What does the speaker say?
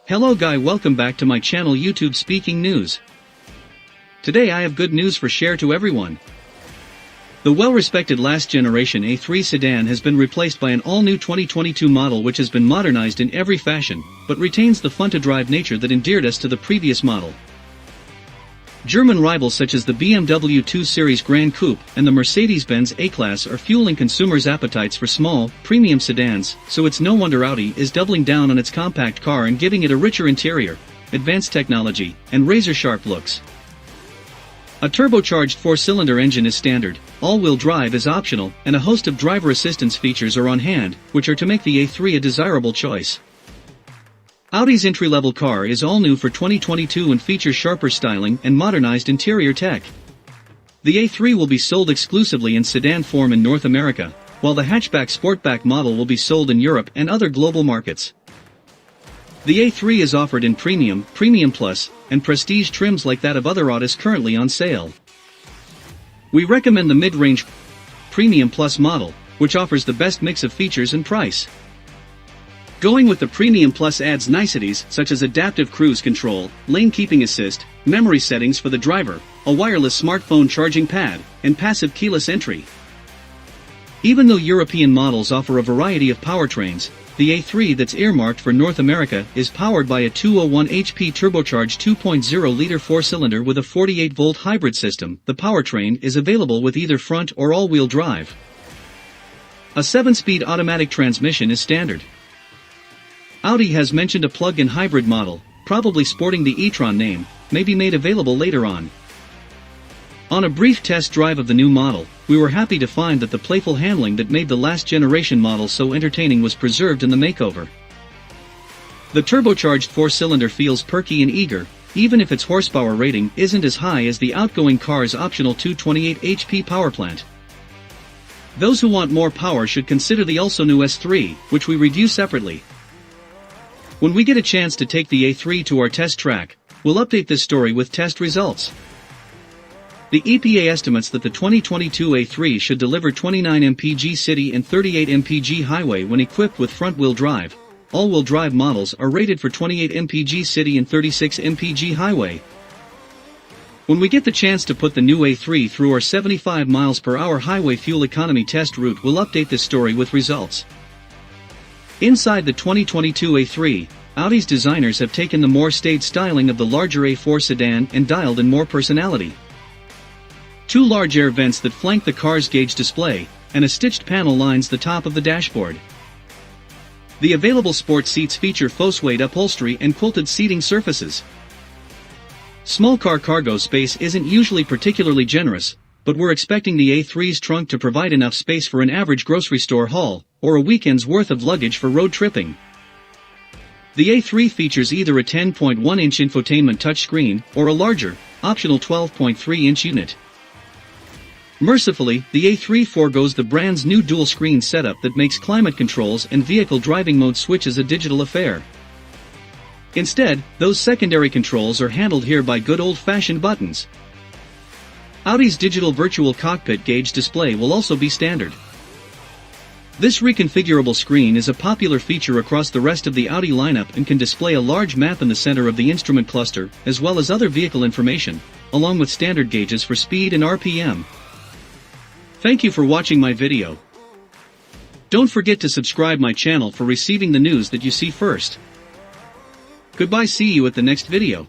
Hello guy, welcome back to my channel YouTube Speaking News. Today I have good news for share to everyone. The well-respected last generation A3 sedan has been replaced by an all-new 2022 model which has been modernized in every fashion, but retains the fun-to-drive nature that endeared us to the previous model. German rivals such as the BMW 2 Series Gran Coupe and the Mercedes-Benz A-class are fueling consumers' appetites for small, premium sedans, so it's no wonder Audi is doubling down on its compact car and giving it a richer interior, advanced technology, and razor-sharp looks. A turbocharged 4-cylinder engine is standard, all-wheel drive is optional, and a host of driver assistance features are on hand, which are to make the A3 a desirable choice. Audi's entry-level car is all new for 2022 and features sharper styling and modernized interior tech. The A3 will be sold exclusively in sedan form in North America, while the hatchback Sportback model will be sold in Europe and other global markets. The A3 is offered in Premium, Premium Plus, and Prestige trims like that of other Audis currently on sale. We recommend the mid-range Premium Plus model, which offers the best mix of features and price. Going with the Premium Plus adds niceties such as adaptive cruise control, lane keeping assist, memory settings for the driver, a wireless smartphone charging pad, and passive keyless entry. Even though European models offer a variety of powertrains, the A3 that's earmarked for North America is powered by a 201 HP turbocharged 2.0-liter 4-cylinder with a 48-volt hybrid system. The powertrain is available with either front or all-wheel drive. A 7-speed automatic transmission is standard. Audi has mentioned a plug-in hybrid model, probably sporting the e-tron name, may be made available later on. On a brief test drive of the new model, we were happy to find that the playful handling that made the last generation model so entertaining was preserved in the makeover. The turbocharged 4-cylinder feels perky and eager, even if its horsepower rating isn't as high as the outgoing car's optional 228 HP powerplant. Those who want more power should consider the also new S3, which we review separately. When we get a chance to take the A3 to our test track, we'll update this story with test results. The EPA estimates that the 2022 A3 should deliver 29 mpg city and 38 mpg highway when equipped with front-wheel drive. All-wheel drive models are rated for 28 mpg city and 36 mpg highway. When we get the chance to put the new A3 through our 75 miles per hour highway fuel economy test route, we'll update this story with results. Inside the 2022 A3, Audi's designers have taken the more staid styling of the larger A4 sedan and dialed in more personality. Two large air vents that flank the car's gauge display, and a stitched panel lines the top of the dashboard. The available sport seats feature faux suede upholstery and quilted seating surfaces. Small car cargo space isn't usually particularly generous, but we're expecting the A3's trunk to provide enough space for an average grocery store haul, or a weekend's worth of luggage for road tripping. The A3 features either a 10.1-inch infotainment touchscreen, or a larger, optional 12.3-inch unit. Mercifully, the A3 forgoes the brand's new dual-screen setup that makes climate controls and vehicle driving mode switches a digital affair. Instead, those secondary controls are handled here by good old-fashioned buttons. Audi's digital virtual cockpit gauge display will also be standard. This reconfigurable screen is a popular feature across the rest of the Audi lineup and can display a large map in the center of the instrument cluster, as well as other vehicle information, along with standard gauges for speed and RPM. Thank you for watching my video. Don't forget to subscribe my channel for receiving the news that you see first. Goodbye, see you at the next video.